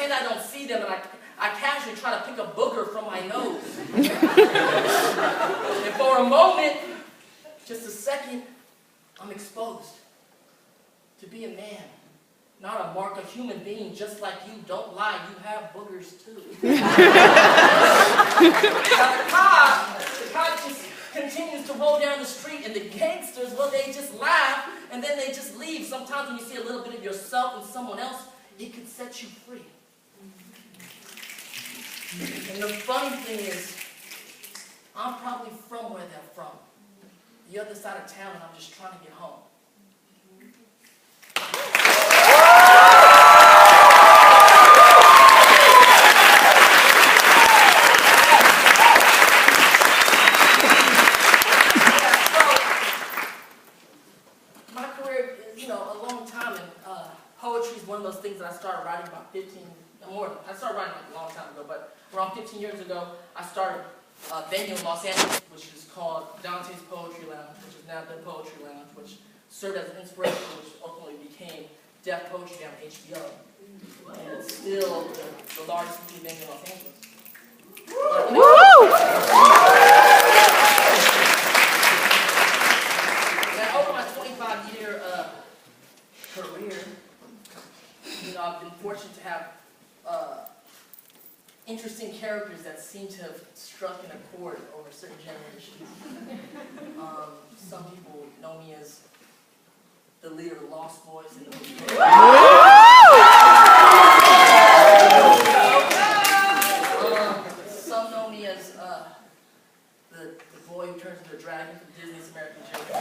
pretend I don't see them, and I casually try to pick a booger from my nose. And for a moment, just a second, I'm exposed to be a man. Not a mark, a human being just like you. Don't lie, you have boogers too. Now the cop just continues to roll down the street, and the gangsters, well, they just laugh, and then they just leave. Sometimes when you see a little bit of yourself in someone else, it could set you free. And the funny thing is, I'm probably from where they're from. The other side of town, and I'm just trying to get home. Poetry is one of those things that I started writing about 15, more. I started writing like a long time ago, but around 15 years ago, I started a venue in Los Angeles, which is called Dante's Poetry Lounge, which is now the Poetry Lounge, which served as an inspiration, which ultimately became Deaf Poetry down HBO. And it's still the largest venue in Los Angeles. Now, over my 25-year career, I've been fortunate to have interesting characters that seem to have struck an accord over certain generations. Some people know me as the leader of the Lost Boys in the movie. Some know me as the boy who turns into a dragon from Disney's American Children.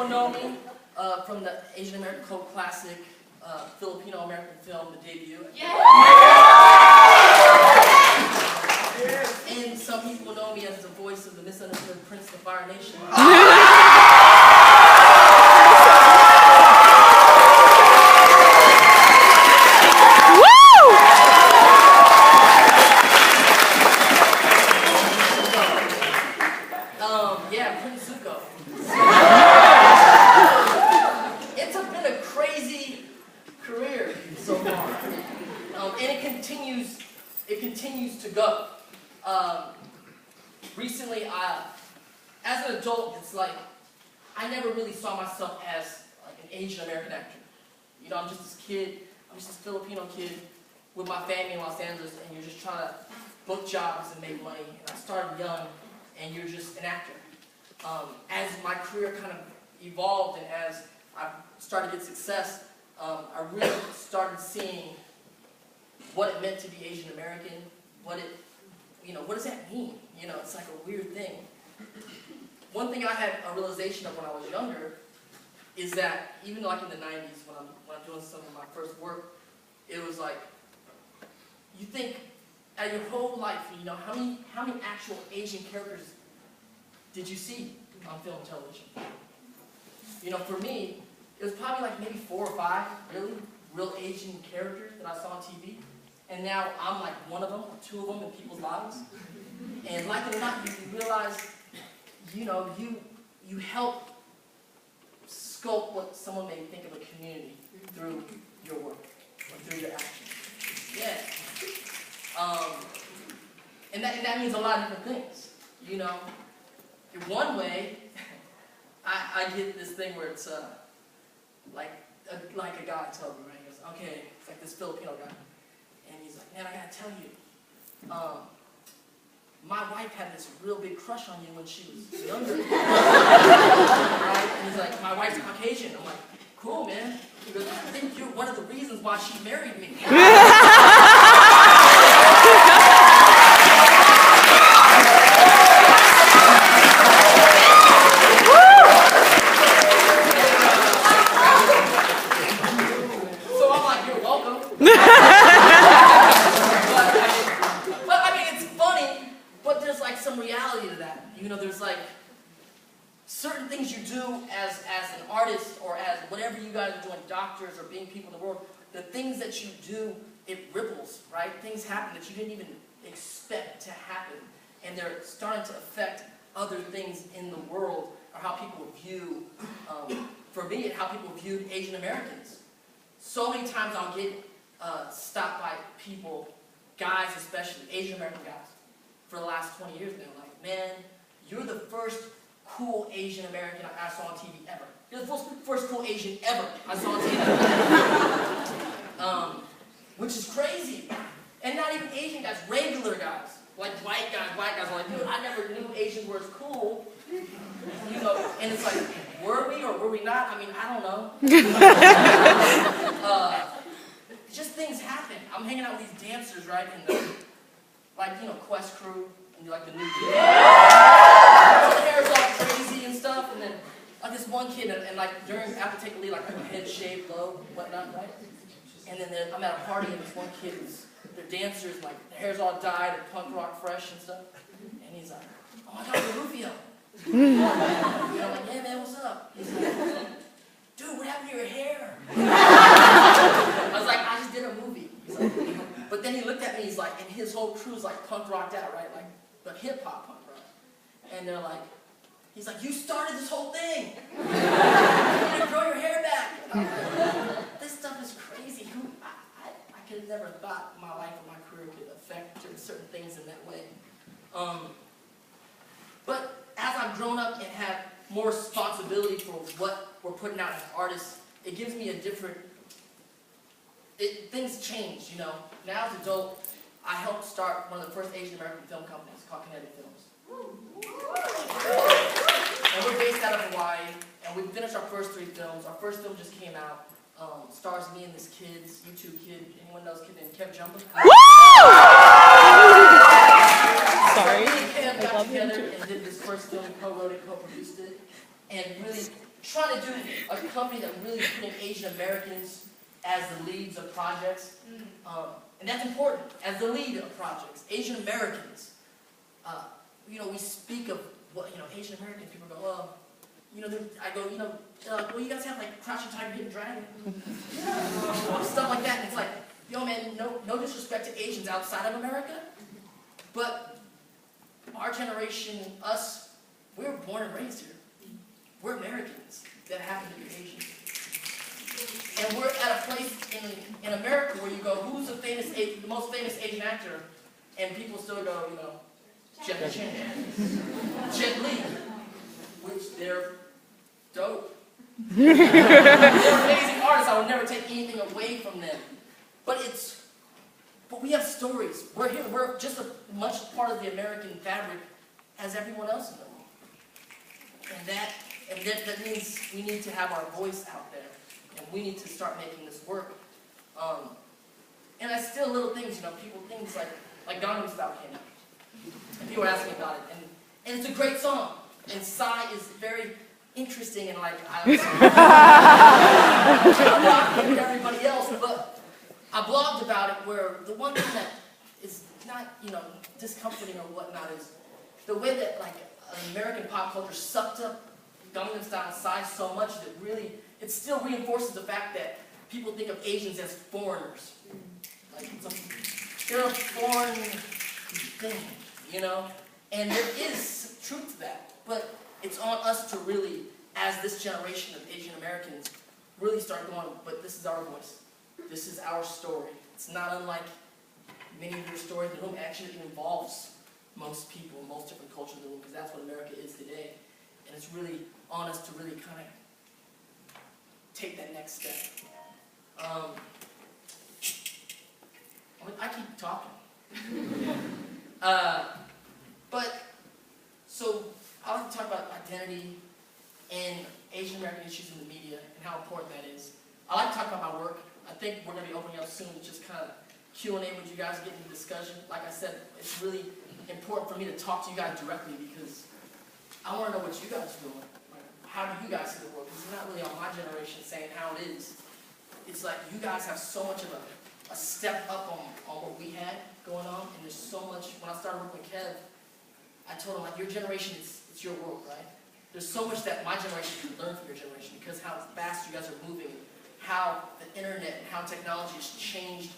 Know me from the Asian American cult classic, Filipino American film, The Debut. Yeah. And some people know me as the voice of the misunderstood Prince of the Fire Nation. Yeah, Prince Zuko. So far, and it continues to go. Recently, as an adult, it's like I never really saw myself as like an Asian American actor. You know, I'm just this kid. I'm just this Filipino kid with my family in Los Angeles, and you're just trying to book jobs and make money. And I started young, and you're just an actor. As my career kind of evolved, and as I started to get success, I really started seeing what it meant to be Asian American, what does that mean? You know, it's like a weird thing. One thing I had a realization of when I was younger is that even like in the 90s, when I'm doing some of my first work, it was like, you think at your whole life, you know, how many actual Asian characters did you see on film and television? You know, for me, it was probably like maybe 4 or 5, really, real Asian characters that I saw on TV. And now I'm like one of them, or 2 of them in people's lives. And like it or not, you realize, you know, you help sculpt what someone may think of a community through your work, or through your actions. Yeah. And that means a lot of different things. You know, in one way, I get this thing where it's like a guy told me, right? He goes, okay, it's like this Filipino guy. And he's like, man, I gotta tell you, my wife had this real big crush on you when she was younger. Right? And he's like, my wife's Caucasian. I'm like, cool, man. He goes, I think you're one of the reasons why she married me. Certain things you do as an artist or as whatever you guys are doing, doctors or being people in the world, the things that you do, it ripples, right? Things happen that you didn't even expect to happen. And they're starting to affect other things in the world or how people view for me, and how people viewed Asian Americans. So many times I'll get stopped by people, guys especially, Asian American guys, for the last 20 years, and they're like, man, you're the first cool Asian American I saw on TV ever. You're the first cool Asian ever I saw on TV. Which is crazy. And not even Asian guys, regular guys. Like white guys are like, dude, I never knew Asians were as cool. You know, and it's like, were we or were we not? I mean, I don't know. Just things happen. I'm hanging out with these dancers, right? And the, like, you know, Quest Crew, and like the new kid. The hair's all crazy and stuff, and then like this one kid, and like after take a lead, like head shaved low, whatnot, right? And then I'm at a party, and this one kid they're dancers, like their hair's all dyed, and punk rock fresh and stuff. And he's like, oh my God, you're Rufio. And I'm like, yeah, man, what's up? He's like, dude, what happened to your hair? I was like, I just did a movie. He's like, but then he looked at me, he's like, and his whole crew's like punk rocked out, right? Like, but hip hop punk rock. And they're like, he's like, you started this whole thing. You're gonna grow your hair back. And I'm like, this stuff is crazy. I could have never thought my life or my career could affect certain things in that way. But as I've grown up and have more responsibility for what we're putting out as artists, it gives me a different, things change, you know. Now as an adult, I helped start one of the first Asian American film companies called Kinetic Films. And we're based out of Hawaii, and we finished our first 3 films. Our first film just came out. Stars me and this YouTube kid. Anyone knows a kid named Kev Jumper? Sorry. Me and Kev got together and did this first film, co-wrote it, co-produced it, and really trying to do a company that really put in Asian Americans as the leads of projects. And that's important, as the lead of projects. Asian Americans. You know, we speak of what, you know, Asian Americans, people go, well, you know, I go, you know, well, you guys have like Crouching Tiger, Hidden Dragon. Stuff like that. And it's like, yo man, no disrespect to Asians outside of America, but our generation, us, we were born and raised here. We're Americans that happen to be Asian. And we're at a place in America where you go, who's the most famous Asian actor? And people still go, you know, Jackie Chan, Jet Li, which they're dope. They're amazing artists. I would never take anything away from them. But we have stories. We're here. We're just as much part of the American fabric as everyone else in the world. And that means we need to have our voice out there, and we need to start making this work. And that's still little things, you know. Things like Gangnam Style came out, and people are asking about it, and it's a great song. And Psy is very interesting, and like I'm not like everybody else, but I blogged about it. Where the one thing that is not, you know, discomforting or whatnot is the way that like American pop culture sucked up Gangnam Style Psy so much that really it still reinforces the fact that people think of Asians as foreigners. Like they're a foreign thing, you know. And there is truth to that, but it's on us to really, as this generation of Asian Americans, really start going, but this is our voice. This is our story. It's not unlike many of your stories. The room actually involves most people, most different cultures in the room, because that's what America is today. And it's really on us to really kind of take that next step. I keep talking. So I like to talk about identity and Asian American issues in the media and how important that is. I like to talk about my work. I think we're going to be opening up soon to just kind of Q&A with you guys, get into discussion. Like I said, it's really important for me to talk to you guys directly because I want to know what you guys are doing. Like, how do you guys see the world? Because it's not really on my generation saying how it is. It's like you guys have so much of a step up on what we had going on, and there's so much. When I started working with Kev, I told him, like, your generation, it's your world, right? There's so much that my generation can learn from your generation because how fast you guys are moving, how the internet and how technology has changed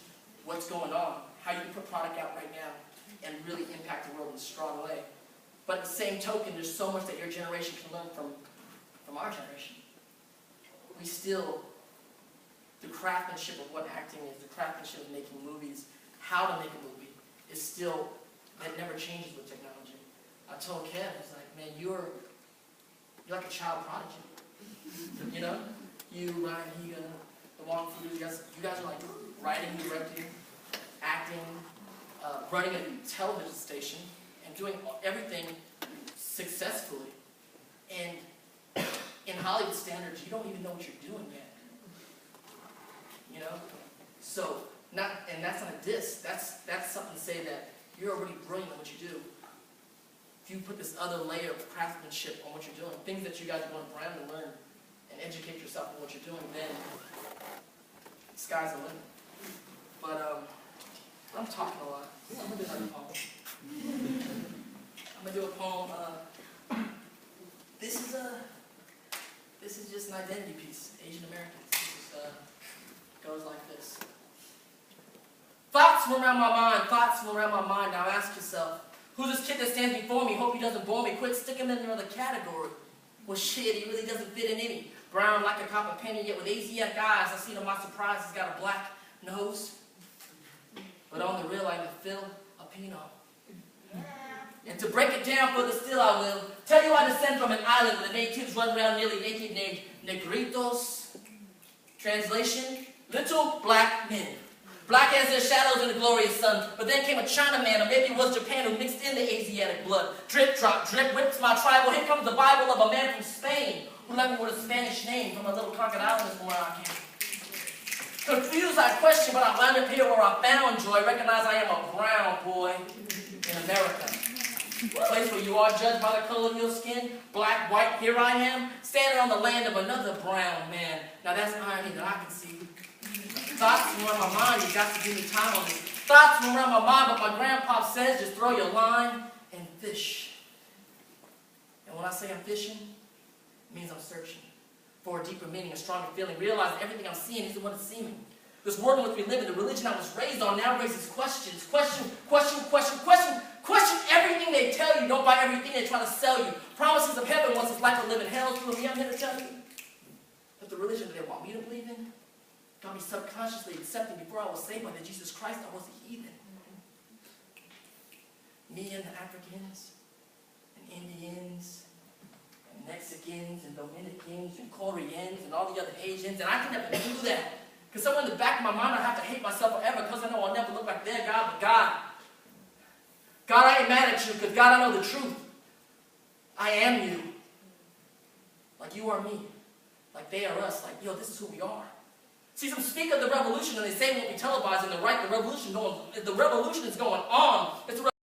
what's going on, how you can put product out right now and really impact the world in a strong way. But at the same token, there's so much that your generation can learn from our generation. we still, the craftsmanship of what acting is, the craftsmanship of making movies, how to make a movie, is still, that never changes with technology. I told Kev, I was like, man, you're like a child prodigy. You know? You, Ryan, Higa, the Wong Fu, you guys are like writing, directing, acting, running a television station, and doing everything successfully. And in Hollywood standards, you don't even know what you're doing yet. You know? So, and that's not a diss. That's something to say that you're already brilliant at what you do. If you put this other layer of craftsmanship on what you're doing, things that you guys want to brand and learn, and educate yourself on what you're doing, then the sky's the limit. But I'm talking a lot. I'm gonna do another poem. I'm gonna do a poem. This is just an identity piece. Asian Americans. This goes like this. Thoughts run around my mind. Thoughts run around my mind. Now ask yourself, who's this kid that stands before me? Hope he doesn't bore me. Quit sticking him in another category. Well, shit, he really doesn't fit in any. Brown like a copper penny, yet with Asiatic eyes. I see to my surprise he's got a black nose. But on the real, I'm a Filipino. And to break it down further still, I will tell you I descend from an island where the natives run around nearly naked, named Negritos. Translation, little black men. Black as their shadows in the glorious sun. But then came a Chinaman, or maybe it was Japan, who mixed in the Asiatic blood. Drip, drop, drip, whips my tribe. Well, here comes the Bible of a man from Spain, who left me with a Spanish name from a little crocodile island from where I came. Confused, I question, but I wound up here where I found joy. Recognize I am a brown boy in America. A place where you are judged by the color of your skin. Black, white, here I am, standing on the land of another brown man. Now that's irony that I can see. Thoughts run around my mind, you got to give me time on this. Thoughts run around my mind, but my grandpa says just throw your line and fish. And when I say I'm fishing, it means I'm searching for a deeper meaning, a stronger feeling. Realize that everything I'm seeing isn't what it's seeming. This world in which we live in, the religion I was raised on now raises questions. Question everything they tell you. Don't buy everything they try to sell you. Promises of heaven once it's like to live in hell. To me, I'm here to tell you that the religion that they want me to believe in got me subconsciously accepting before I was saved by the Jesus Christ, I was a heathen. Me and the Africans, and Indians, and Mexicans, and Dominicans, and Koreans, and all the other Asians, and I can never do that. Because somewhere in the back of my mind, I have to hate myself forever, because I know I'll never look like their God, but God. God, I ain't mad at you, because God, I know the truth. I am you. Like you are me. Like they are us. Like, yo, this is who we are. See, some speak of the revolution and they say it won't be televised, and they're right, the revolution is going on. It's a